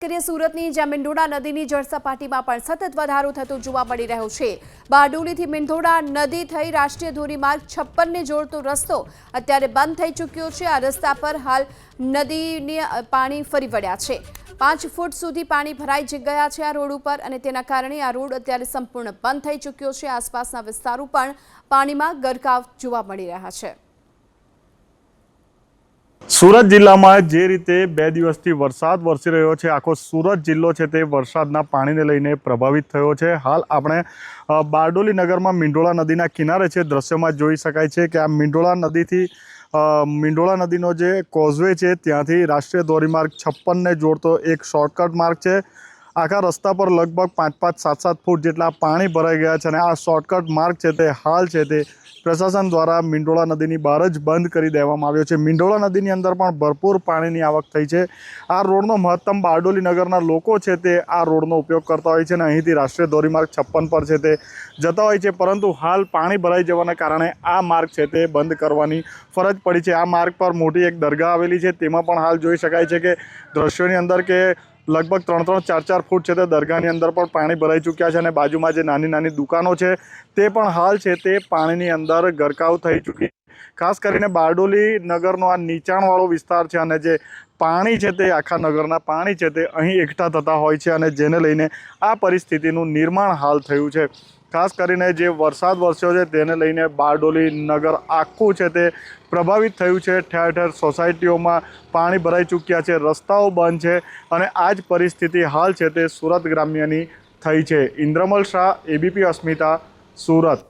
કરીએ સુરતની જ્યાં મીંઢોળા નદીની જળસપાટીમાં પણ સતત વધારો થતો જોવા મળી રહ્યો છે। બારડોલીથી મીંઢોળા નદી થઈ રાષ્ટ્રીય ધોરીમાર્ગ 56 ને જોડતો રસ્તો અત્યારે બંધ થઈ ચૂક્યો છે। આ રસ્તા પર હાલ નદીની પાણી ફરી વળ્યા છે। 5 ફૂટ સુધી પાણી ભરાઈ ગયા છે આ રોડ ઉપર અને તેના કારણે આ રોડ અત્યારે સંપૂર્ણ બંધ થઈ ચૂક્યો છે। આસપાસના વિસ્તારો પણ પાણીમાં ગરકાવ જોવા મળી રહ્યા છે। सूरत जिल्ला में जे रीते 2 दिवसथी वरसाद वरसी रह्यो छे आखो सूरत जिल्लो छे ते वरसादना पाणीने लईने प्रभावित थयो छे। हाल आपणे बारडोली नगरमां मींढोळा नदीना किनारे छे। दृश्यमां जोई शकाय छे के आ मींढोळा नदीथी मींढोळा नदीनो जे कोઝવે छे त्यांथी राष्ट्रीय धोरीमार्ग 56 ने जोड़तो एक शॉर्टकट मार्ग छे। आखा रस्ता पर लगभग 5-5, 7-7 फूट जेटला पाणी भराई गया छे अने आ शॉर्टकट मार्ग छे ते हाल छे ते प्रशासन द्वारा मींढोळा नदीनी बहार ज बंध करी देवामां आव्यो छे। मींढोळा नदीनी अंदर पण भरपूर पाणीनी आवक थई छे। आ रोडनो महत्तम बारडोली नगरना लोको छे ते आ रोडनो उपयोग करता होय छे अने અહીંથી राष्ट्रीय धोरीमार्ग 56 पर छे ते जता होय छे, परंतु हाल पाणी भराई जवाना कारणे आ मार्ग छे ते बंध करवानी फरज पड़ी छे। आ मार्ग पर मोटी एक दरगाह आवेली छे, तेमां पण हाल जोई शकाय छे के दृश्योनी अंदर के लगभग 3-3, 4-4 फूट छे ते दरगाहनी अंदर पण पाणी भराई चूक्या छे अने बाजुमां जे नानी नानी दुकानो छे ते पण हाल छे ते पाणीनी अंदर गरकाव थई चूकी। खास करीने बारडोली नगरनो आ नीचाणवाळो विस्तार छे अने जे पाणी छे ते आखा नगરના पाणी छे ते અહીં એકઠા થતા હોય છે અને જેને લઈને આ પરિસ્થિતિનું निर्माण हाल થયું છે। खास કરીને જે વરસાદ વરસ્યો છે તેને લઈને બારડોલી નગર આખું છે તે પ્રભાવિત થયું છે। ઠેર ઠેર સોસાયટીઓમાં પાણી ભરાઈ ચૂક્યા છે, રસ્તાઓ બંધ છે અને આ જ પરિસ્થિતિ હાલ છે તે સુરત ગ્રામ્યની થઈ છે। ઇન્દ્રમલ શાહ, એબીપી અસ્મિતા, સુરત।